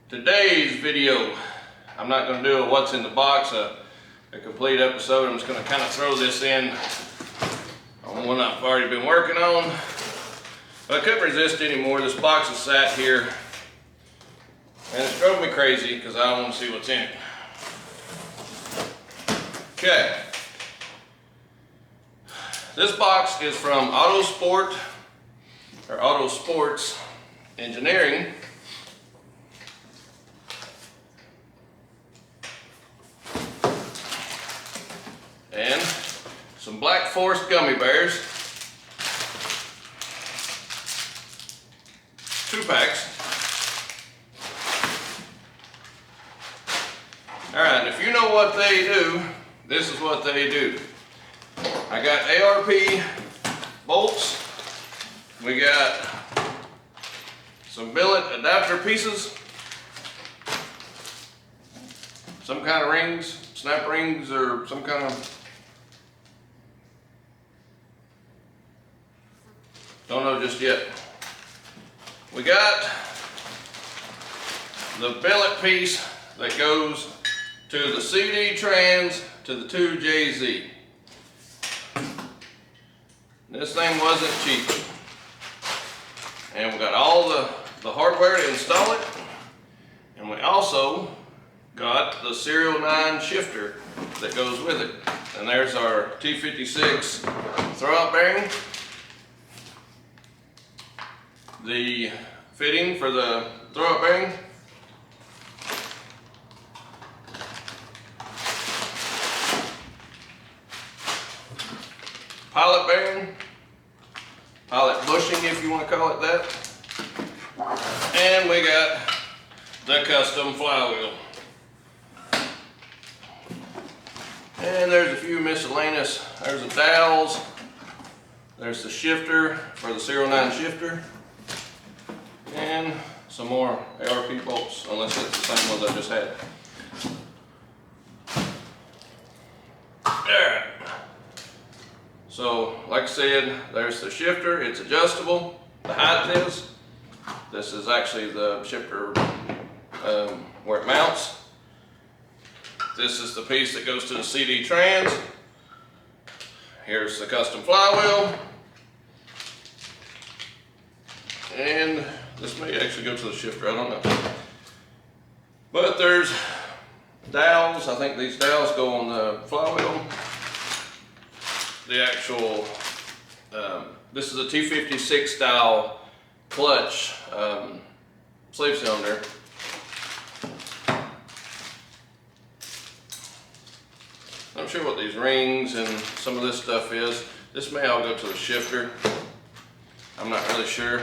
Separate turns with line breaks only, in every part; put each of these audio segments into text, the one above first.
Today's video, I'm not going to do a what's in the box, a complete episode. I'm just going to kind of throw this in on one I've already been working on. But I couldn't resist anymore. This box has sat here and it's drove me crazy because I want to see what's in it. Okay. This box is from Autosports Engineering. And some Black Forest gummy bears, 2 packs. Alright, if you know what they do, this is what they do. I got ARP bolts, we got some billet adapter pieces, some kind of rings, snap rings or some kind of, don't know just yet. We got the billet piece that goes to the CD trans to the 2JZ. This thing wasn't cheap. And we got all the hardware to install it. And we also got the Serial 9 shifter that goes with it. And there's our T56 throwout bearing. The fitting for the throwout bearing. Pilot bearing. Pilot bushing, if you want to call it that. And we got the custom flywheel. And there's a few miscellaneous, there's the dowels, there's the shifter for the Serial 9 shifter, and some more ARP bolts, unless it's the same ones I just had. Alright, so like I said, there's the shifter, it's adjustable, the height is. This is actually the shifter where it mounts. This is the piece that goes to the CD trans. Here's the custom flywheel. And this may actually go to the shifter, I don't know. But there's dowels. I think these dowels go on the flywheel. The actual, this is a T56 style clutch sleeve cylinder. I'm not sure what these rings and some of this stuff is. This may all go to the shifter. I'm not really sure.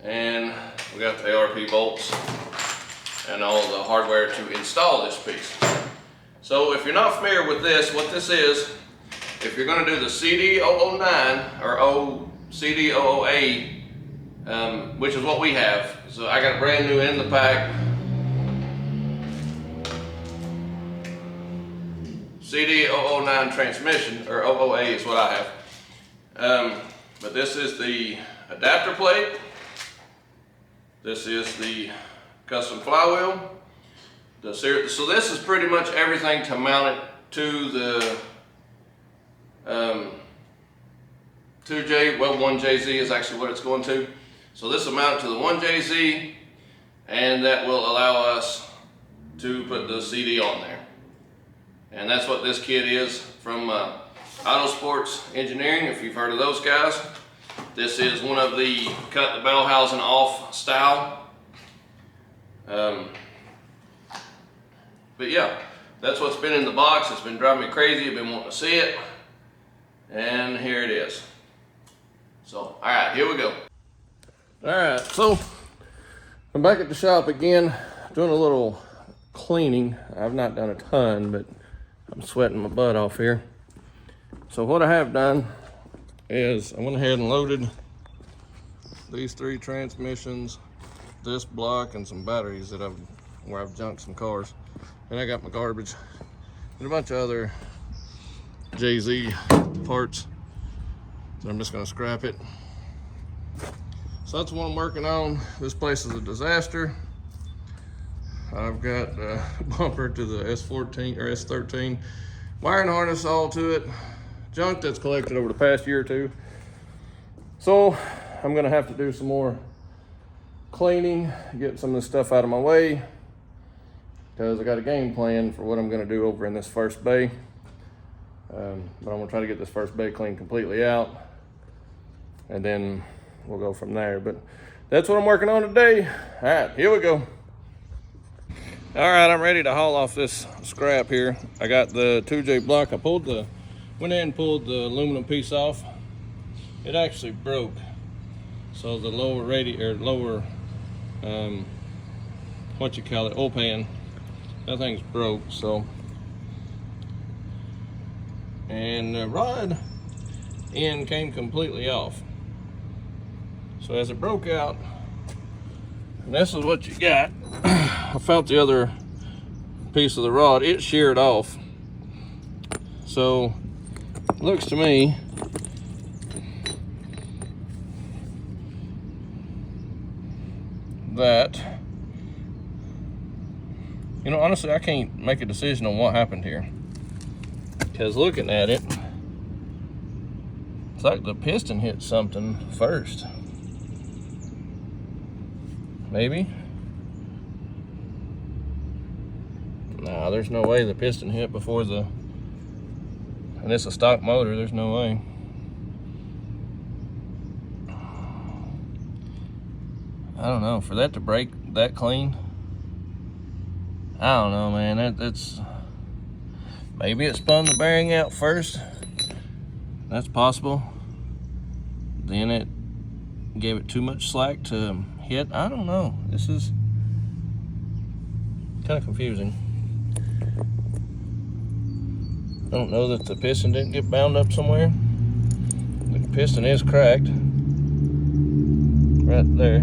And we got the ARP bolts and all the hardware to install this piece. So if you're not familiar with this, what this is, if you're going to do the CD009 or CD008, which is what we have. So I got a brand new in the pack. CD009 transmission, or 008 is what I have. But this is the adapter plate. This is the custom flywheel. So this is pretty much everything to mount it to the 1JZ is actually what it's going to. So this will mount it to the 1JZ, and that will allow us to put the CD on there. And that's what this kit is from Autosports Engineering, if you've heard of those guys. This is one of the cut the bell housing off style. But yeah, that's what's been in the box. It's been driving me crazy. I've been wanting to see it. And here it is. So, all right, here we go. All right, so I'm back at the shop again, doing a little cleaning. I've not done a ton, but I'm sweating my butt off here. So what I have done is I went ahead and loaded these 3 transmissions, this block, and some batteries that where I've junked some cars. And I got my garbage and a bunch of other JZ parts. So I'm just gonna scrap it. So that's what I'm working on. This place is a disaster. I've got a bumper to the S14 or S13, wiring harness all to it, junk that's collected over the past year or two. So I'm gonna have to do some more cleaning, get some of this stuff out of my way, because I got a game plan for what I'm gonna do over in this first bay. But I'm gonna try to get this first bay cleaned completely out, and then we'll go from there. But that's what I'm working on today. All right, here we go. All right, I'm ready to haul off this scrap here. I got the 2J block. I went in and pulled the aluminum piece off. It actually broke. So the lower what you call it, oil pan, that thing's broke. So, and the rod end came completely off. So as it broke out, and this is what you got. I felt the other piece of the rod, it sheared off. So it looks to me that, you know, honestly, I can't make a decision on what happened here, because looking at it, it's like the piston hit something first. Maybe. Nah, there's no way the piston hit before and it's a stock motor, there's no way. I don't know, for that to break that clean, I don't know, man. That's maybe it spun the bearing out first. That's possible. Then it gave it too much slack to hit. I don't know. This is kind of confusing. I don't know that the piston didn't get bound up somewhere. The piston is cracked right there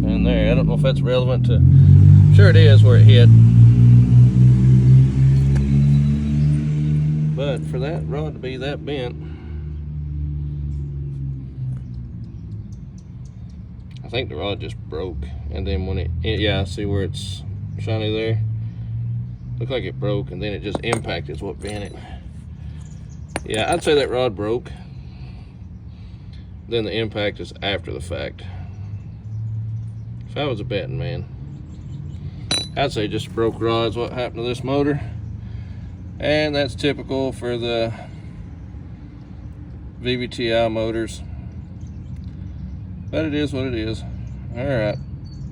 and there. I don't know if that's relevant to, sure it is where it hit, but for that rod to be that bent, I think the rod just broke. And then when yeah, see where it's shiny there? Looked like it broke, and then it just impacted what bent it. Yeah, I'd say that rod broke. Then the impact is after the fact. If I was a betting man, I'd say just broke rod's what happened to this motor. And that's typical for the VVTi motors. But it is what it is. All right,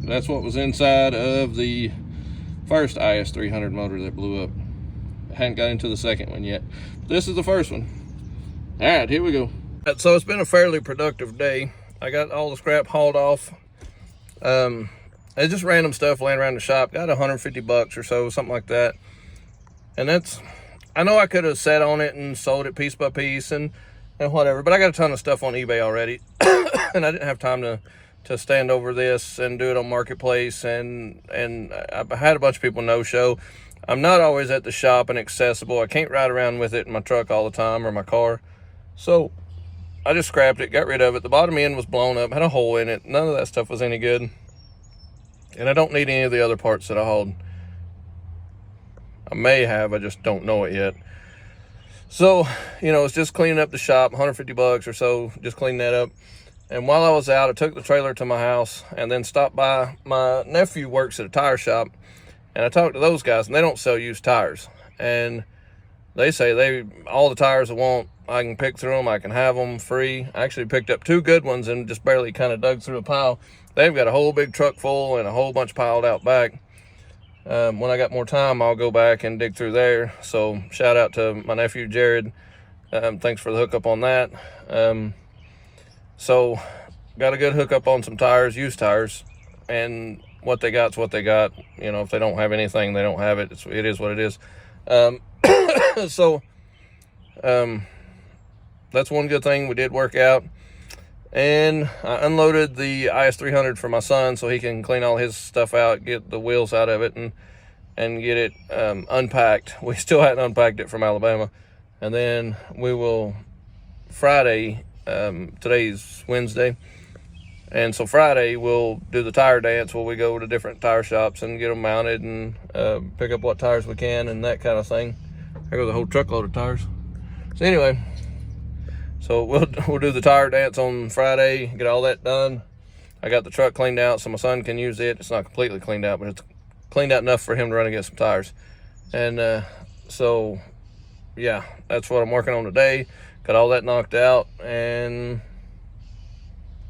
that's what was inside of the first IS300 motor that blew up. I hadn't got into the second one yet. This is the first one. All right, here we go. So it's been a fairly productive day. I got all the scrap hauled off. It's just random stuff laying around the shop. Got 150 bucks or so, something like that. And that's, I know I could have sat on it and sold it piece by piece and whatever, but I got a ton of stuff on eBay already. And I didn't have time to stand over this and do it on Marketplace, and I had a bunch of people no show. I'm not always at the shop and accessible. I can't ride around with it in my truck all the time or my car. So I just scrapped it, got rid of it. The bottom end was blown up, had a hole in it. None of that stuff was any good. And I don't need any of the other parts that I hauled. I may have, I just don't know it yet. So, you know, it's just cleaning up the shop, 150 bucks or so, just clean that up. And while I was out, I took the trailer to my house and then stopped by. My nephew works at a tire shop, and I talked to those guys, and they don't sell used tires. And they say all the tires I want, I can pick through them, I can have them free. I actually picked up 2 good ones and just barely kind of dug through a pile. They've got a whole big truck full and a whole bunch piled out back. When I got more time, I'll go back and dig through there. So shout out to my nephew, Jared. Thanks for the hookup on that. So got a good hookup on some tires, used tires, and what they got's what they got. You know, if they don't have anything, they don't have it. It is what it is. That's one good thing. We did work out. And I unloaded the IS300 for my son so he can clean all his stuff out, get the wheels out of it, and get it unpacked. We still hadn't unpacked it from Alabama. And then we will Friday, today's Wednesday, and so Friday we'll do the tire dance where we go to different tire shops and get them mounted and pick up what tires we can and that kind of thing. There goes a whole truckload of tires. So anyway, so we'll do the tire dance on Friday, get all that done. I got the truck cleaned out so my son can use it. It's not completely cleaned out, but it's cleaned out enough for him to run and get some tires. And so yeah, that's what I'm working on today. Got all that knocked out, and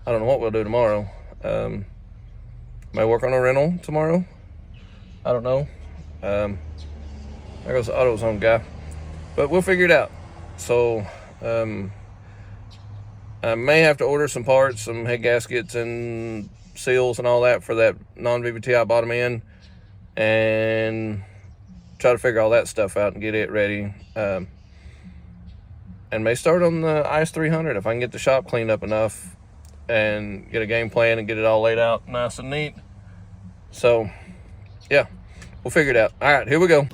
I don't know what we'll do tomorrow. May work on a rental tomorrow. I don't know. There goes the AutoZone guy, but we'll figure it out. So I may have to order some parts, some head gaskets and seals and all that for that non-VVTi bottom end, and try to figure all that stuff out and get it ready. And may start on the IS300 if I can get the shop cleaned up enough and get a game plan and get it all laid out nice and neat. So yeah, we'll figure it out. All right, here we go.